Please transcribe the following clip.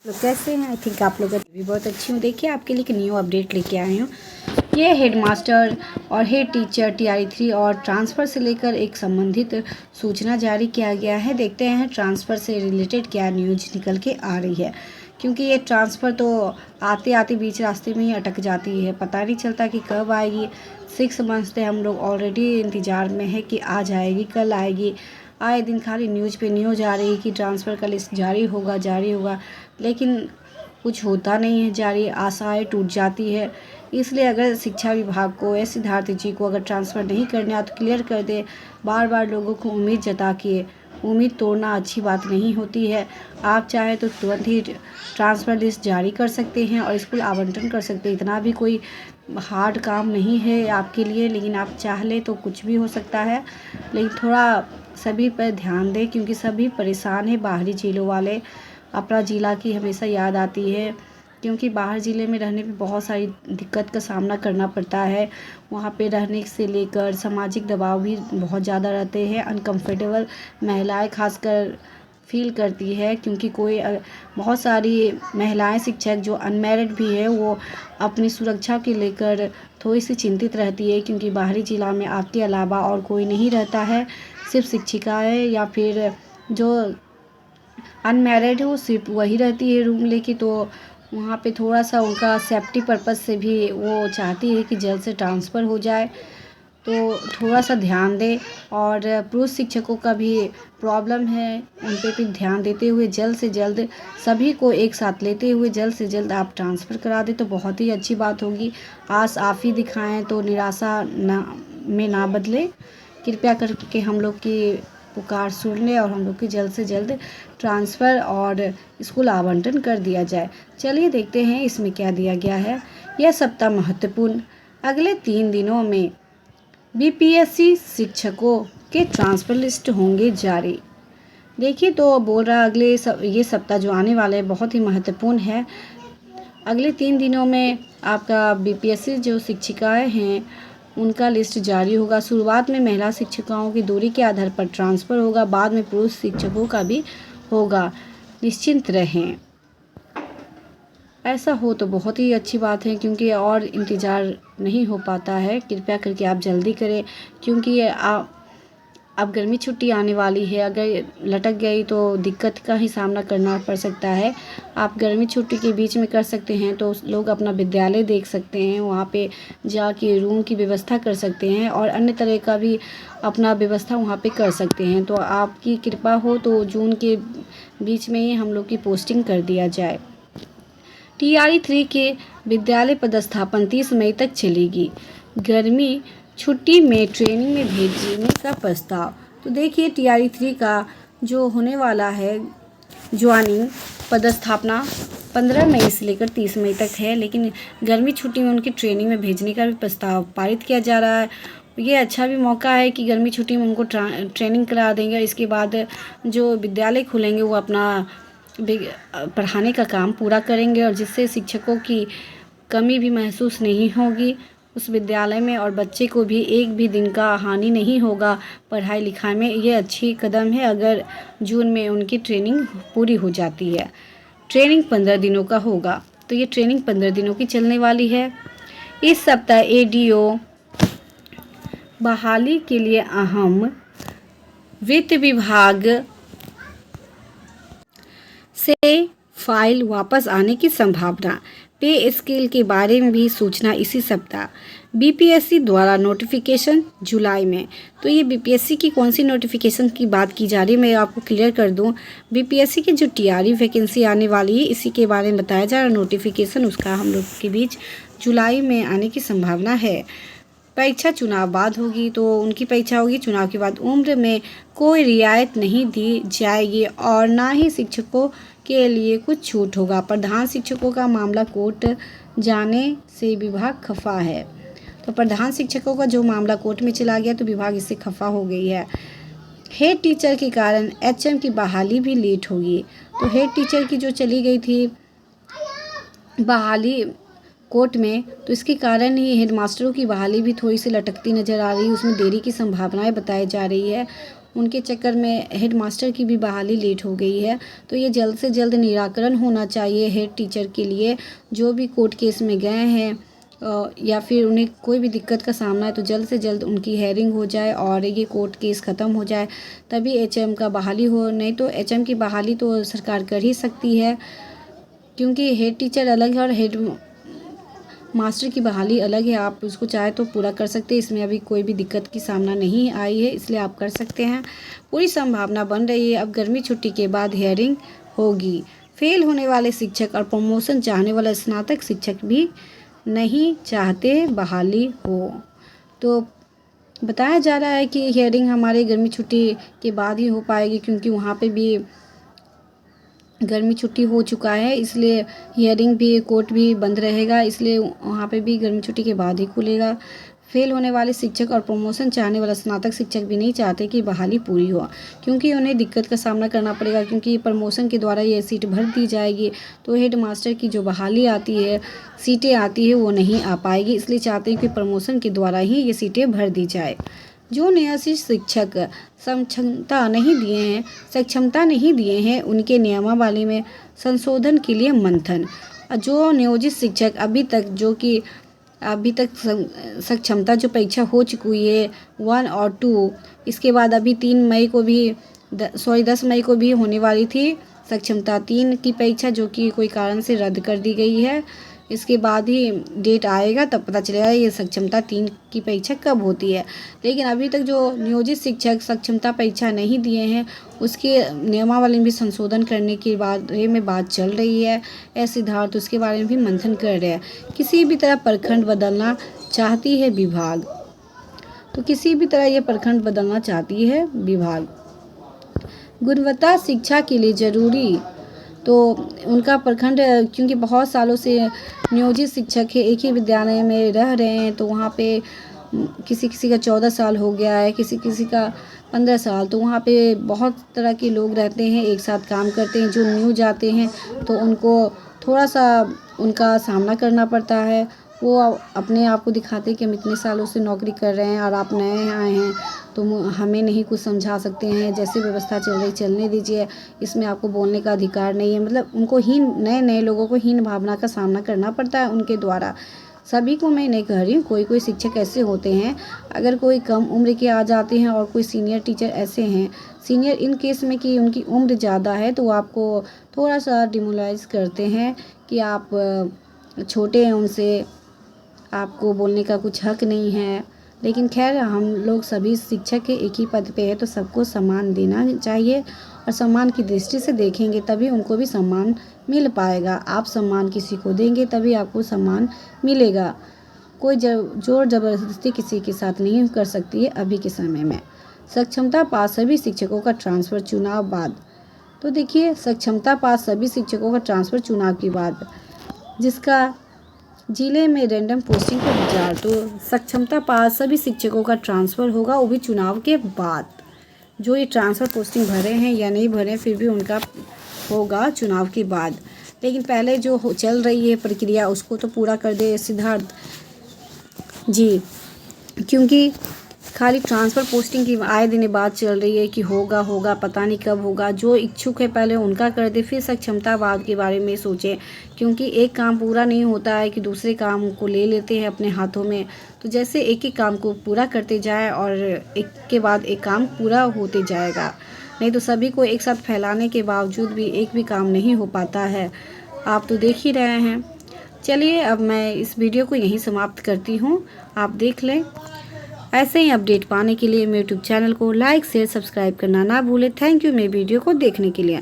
लोग कैसे हैं? आई थिंक आप लोग भी बहुत अच्छी हूँ। देखिए आपके लिए एक न्यू अपडेट लेके आई हूँ। ये हेडमास्टर और हेड टीचर टीआरई 3 और ट्रांसफ़र से लेकर एक संबंधित सूचना जारी किया गया है। देखते हैं ट्रांसफ़र से रिलेटेड क्या न्यूज निकल के आ रही है, क्योंकि ये ट्रांसफ़र तो आते आते बीच रास्ते में ही अटक जाती है, पता नहीं चलता कि कब आएगी। 6 मंथ्स से हम लोग ऑलरेडी इंतज़ार में है कि आ जाएगी, कल आएगी। आए दिन खाली न्यूज़ पे न्यूज़ आ रही है कि ट्रांसफ़र का लिस्ट जारी होगा, लेकिन कुछ होता नहीं है जारी, आशाएं टूट जाती है। इसलिए अगर शिक्षा विभाग को या सिद्धार्थ जी को अगर ट्रांसफ़र नहीं करना तो क्लियर कर दे। बार बार लोगों को उम्मीद जता के उम्मीद तोड़ना अच्छी बात नहीं होती है। आप चाहे तो तुरंत ही ट्रांसफ़र लिस्ट जारी कर सकते हैं और स्कूल आवंटन कर सकते हैं। इतना भी कोई हार्ड काम नहीं है आपके लिए, लेकिन आप चाह ले तो कुछ भी हो सकता है। लेकिन थोड़ा सभी पर ध्यान दें, क्योंकि सभी परेशान हैं। बाहरी ज़िलों वाले अपना ज़िला की हमेशा याद आती है, क्योंकि बाहर ज़िले में रहने पे बहुत सारी दिक्कत का सामना करना पड़ता है। वहाँ पे रहने से लेकर सामाजिक दबाव भी बहुत ज़्यादा रहते हैं। अनकम्फर्टेबल महिलाएं खासकर फील करती है, क्योंकि बहुत सारी महिलाएं शिक्षक जो अनमैरिड भी है वो अपनी सुरक्षा के लेकर थोड़ी सी चिंतित रहती है, क्योंकि बाहरी ज़िला में आपके अलावा और कोई नहीं रहता है। सिर्फ शिक्षिकाएँ या फिर जो अनमैरिड है वो सिर्फ वही रहती है रूम लेके। तो वहाँ पे थोड़ा सा उनका सेफ्टी पर्पज़ से भी वो चाहती है कि जल्द से ट्रांसफ़र हो जाए, तो थोड़ा सा ध्यान दें। और पुरुष शिक्षकों का भी प्रॉब्लम है, उन पे भी ध्यान देते हुए जल्द से जल्द सभी को एक साथ लेते हुए जल्द से जल्द आप ट्रांसफ़र करा दें तो बहुत ही अच्छी बात होगी। आस आप ही दिखाएँ तो निराशा ना बदले। कृपया करके हम लोग की पुकार सुन लें और हम लोग की जल्द से जल्द ट्रांसफ़र और स्कूल आवंटन कर दिया जाए। चलिए देखते हैं इसमें क्या दिया गया है। यह सप्ताह महत्वपूर्ण। अगले 3 दिनों में बीपीएससी शिक्षकों के ट्रांसफ़र लिस्ट होंगे जारी। देखिए तो बोल रहा ये सप्ताह जो आने वाला है बहुत ही महत्वपूर्ण है। अगले 3 दिनों में आपका बीपीएससी जो शिक्षिकाएं हैं उनका लिस्ट जारी होगा। शुरुआत में महिला शिक्षिकाओं की दूरी के आधार पर ट्रांसफ़र होगा, बाद में पुरुष शिक्षकों का भी होगा। निश्चिंत रहें। ऐसा हो तो बहुत ही अच्छी बात है, क्योंकि और इंतज़ार नहीं हो पाता है। कृपया करके आप जल्दी करें, क्योंकि अब गर्मी छुट्टी आने वाली है। अगर लटक गई तो दिक्कत का ही सामना करना पड़ सकता है। आप गर्मी छुट्टी के बीच में कर सकते हैं तो लोग अपना विद्यालय देख सकते हैं, वहाँ पे जाके रूम की व्यवस्था कर सकते हैं और अन्य तरह का भी अपना व्यवस्था वहाँ पे कर सकते हैं। तो आपकी कृपा हो तो जून के बीच में ही हम लोग की पोस्टिंग कर दिया जाए। टीआरई 3 के विद्यालय पदस्थापन 30 मई तक चलेगी। गर्मी छुट्टी में ट्रेनिंग में भेजने का प्रस्ताव। तो देखिए टीआरई 3 का जो होने वाला है ज्वाइनिंग पदस्थापना 15 मई से लेकर 30 मई तक है, लेकिन गर्मी छुट्टी में उनकी ट्रेनिंग में भेजने का भी प्रस्ताव पारित किया जा रहा है। ये अच्छा भी मौका है कि गर्मी छुट्टी में उनको ट्रेनिंग करा देंगे। इसके बाद जो विद्यालय खुलेंगे वो अपना पढ़ाने का काम पूरा करेंगे, और जिससे शिक्षकों की कमी भी महसूस नहीं होगी उस विद्यालय में, और बच्चे को भी एक भी दिन का हानि नहीं होगा पढ़ाई लिखाई में। ये अच्छी कदम है अगर जून में उनकी ट्रेनिंग पूरी हो जाती है। ट्रेनिंग 15 दिनों का होगा, तो ये ट्रेनिंग 15 दिनों की चलने वाली है। इस सप्ताह एडीओ बहाली के लिए अहम। वित्त विभाग से फाइल वापस आने की संभावना। पे स्केल के बारे में भी सूचना इसी सप्ताह। बीपीएससी द्वारा नोटिफिकेशन जुलाई में। तो ये बीपीएससी की कौन सी नोटिफिकेशन की बात की जा रही है मैं आपको क्लियर कर दूं। बीपीएससी की जो टीआरई वैकेंसी आने वाली है इसी के बारे में बताया जा रहा है। नोटिफिकेशन उसका हम लोग के बीच जुलाई में आने की संभावना है। परीक्षा चुनाव बाद होगी, तो उनकी परीक्षा होगी चुनाव के बाद। उम्र में कोई रियायत नहीं दी जाएगी और ना ही शिक्षकों के लिए कुछ छूट होगा। प्रधान शिक्षकों का मामला कोर्ट जाने से विभाग खफा है। तो प्रधान शिक्षकों का जो मामला कोर्ट में चला गया तो विभाग इससे खफा हो गई है। हेड टीचर के कारण एचएम की बहाली भी लेट होगी। तो हेड टीचर की जो चली गई थी बहाली कोर्ट में, तो इसके कारण ही हेडमास्टरों की बहाली भी थोड़ी सी लटकती नज़र आ रही है, उसमें देरी की संभावनाएं बताई जा रही है। उनके चक्कर में हेड मास्टर की भी बहाली लेट हो गई है। तो ये जल्द से जल्द निराकरण होना चाहिए हेड टीचर के लिए। जो भी कोर्ट केस में गए हैं या फिर उन्हें कोई भी दिक्कत का सामना है तो जल्द से जल्द उनकी हेयरिंग हो जाए और ये कोर्ट केस ख़त्म हो जाए, तभी एचएम का बहाली हो। नहीं तो एचएम की बहाली तो सरकार कर ही सकती है, क्योंकि हेड टीचर अलग है और हेड मास्टर की बहाली अलग है। आप उसको चाहे तो पूरा कर सकते हैं, इसमें अभी कोई भी दिक्कत की सामना नहीं आई है, इसलिए आप कर सकते हैं। पूरी संभावना बन रही है अब गर्मी छुट्टी के बाद हेयरिंग होगी। फेल होने वाले शिक्षक और प्रमोशन चाहने वाला स्नातक शिक्षक भी नहीं चाहते बहाली हो। तो बताया जा रहा है कि हियरिंग हमारे गर्मी छुट्टी के बाद ही हो पाएगी, क्योंकि वहाँ पे भी गर्मी छुट्टी हो चुका है, इसलिए हियरिंग भी कोर्ट भी बंद रहेगा, इसलिए वहाँ पे भी गर्मी छुट्टी के बाद ही खुलेगा। फेल होने वाले शिक्षक और प्रमोशन चाहने वाला स्नातक शिक्षक भी नहीं चाहते कि बहाली पूरी हो, क्योंकि उन्हें दिक्कत का सामना करना पड़ेगा, क्योंकि प्रमोशन के द्वारा ये सीट भर दी जाएगी। तो हेड मास्टर की जो बहाली आती है, सीटें आती है, वो नहीं आ पाएगी, इसलिए चाहते हैं कि प्रमोशन के द्वारा ही ये सीटें भर दी जाए। जो न्यासी शिक्षक सक्षमता नहीं दिए हैं उनके नियमावली में संशोधन के लिए मंथन। जो नियोजित शिक्षक अभी तक सक्षमता जो परीक्षा हो चुकी है 1 और 2, इसके बाद अभी 10 मई को भी होने वाली थी सक्षमता 3 की परीक्षा, जो कि कोई कारण से रद्द कर दी गई है। इसके बाद ही डेट आएगा, तब पता चलेगा ये सक्षमता 3 की परीक्षा कब होती है। लेकिन अभी तक जो नियोजित शिक्षक सक्षमता परीक्षा नहीं दिए हैं उसके नियमावली में भी संशोधन करने के बारे में बात चल रही है। सिद्धार्थ उसके बारे में भी मंथन कर रहे हैं। किसी भी तरह प्रखंड बदलना चाहती है विभाग। तो किसी भी तरह ये प्रखंड बदलना चाहती है विभाग। गुणवत्ता शिक्षा के लिए ज़रूरी, तो उनका प्रखंड, क्योंकि बहुत सालों से नियोजित शिक्षक है, एक ही विद्यालय में रह रहे हैं, तो वहाँ पे किसी किसी का 14 साल हो गया है, किसी किसी का 15 साल, तो वहाँ पे बहुत तरह के लोग रहते हैं, एक साथ काम करते हैं। जो न्यू जाते हैं तो उनको थोड़ा सा उनका सामना करना पड़ता है। वो अपने आप को दिखाते हैं कि हम इतने सालों से नौकरी कर रहे हैं और आप नए आए हैं तो हमें नहीं कुछ समझा सकते हैं, जैसे व्यवस्था चल रही चलने दीजिए, इसमें आपको बोलने का अधिकार नहीं है। मतलब उनको नए लोगों को हीन भावना का सामना करना पड़ता है उनके द्वारा। सभी को मैं नहीं कह रही हूँ, कोई शिक्षक ऐसे होते हैं, अगर कोई कम उम्र के आ जाते हैं और कोई सीनियर टीचर ऐसे हैं, सीनियर इन केस में कि उनकी उम्र ज़्यादा है, तो आपको थोड़ा सा डिमोरलाइज करते हैं कि आप छोटे हैं उनसे, आपको बोलने का कुछ हक नहीं है। लेकिन खैर, हम लोग सभी शिक्षक के एक ही पद पे है, तो सबको सम्मान देना चाहिए और सम्मान की दृष्टि से देखेंगे तभी उनको भी सम्मान मिल पाएगा। आप सम्मान किसी को देंगे तभी आपको सम्मान मिलेगा। कोई जोर ज़बरदस्ती किसी के साथ नहीं कर सकती है अभी के समय में। सक्षमता पास सभी शिक्षकों का ट्रांसफ़र चुनाव बाद। तो देखिए, सक्षमता पास सभी शिक्षकों का ट्रांसफ़र चुनाव के बाद, जिसका जिले में रैंडम पोस्टिंग पर विचार। तो सक्षमता पास सभी शिक्षकों का ट्रांसफ़र होगा, वो भी चुनाव के बाद। जो ये ट्रांसफ़र पोस्टिंग भरे हैं या नहीं भरे, फिर भी उनका होगा चुनाव के बाद। लेकिन पहले जो चल रही है प्रक्रिया उसको तो पूरा कर दे सिद्धार्थ जी, क्योंकि खाली ट्रांसफ़र पोस्टिंग की आए दिन बात चल रही है कि होगा पता नहीं कब होगा। जो इच्छुक है पहले उनका कर दे, फिर सक्षमतावाद के बारे में सोचें, क्योंकि एक काम पूरा नहीं होता है कि दूसरे काम को ले लेते हैं अपने हाथों में। तो जैसे एक एक काम को पूरा करते जाए और एक के बाद एक काम पूरा होते जाएगा, नहीं तो सभी को एक साथ फैलाने के बावजूद भी एक भी काम नहीं हो पाता है। आप तो देख ही रहे हैं। चलिए, अब मैं इस वीडियो को यहीं समाप्त करती हूँ, आप देख लें। ऐसे ही अपडेट पाने के लिए मेरे यूट्यूब चैनल को लाइक शेयर सब्सक्राइब करना ना भूलें। थैंक यू मेरे वीडियो को देखने के लिए।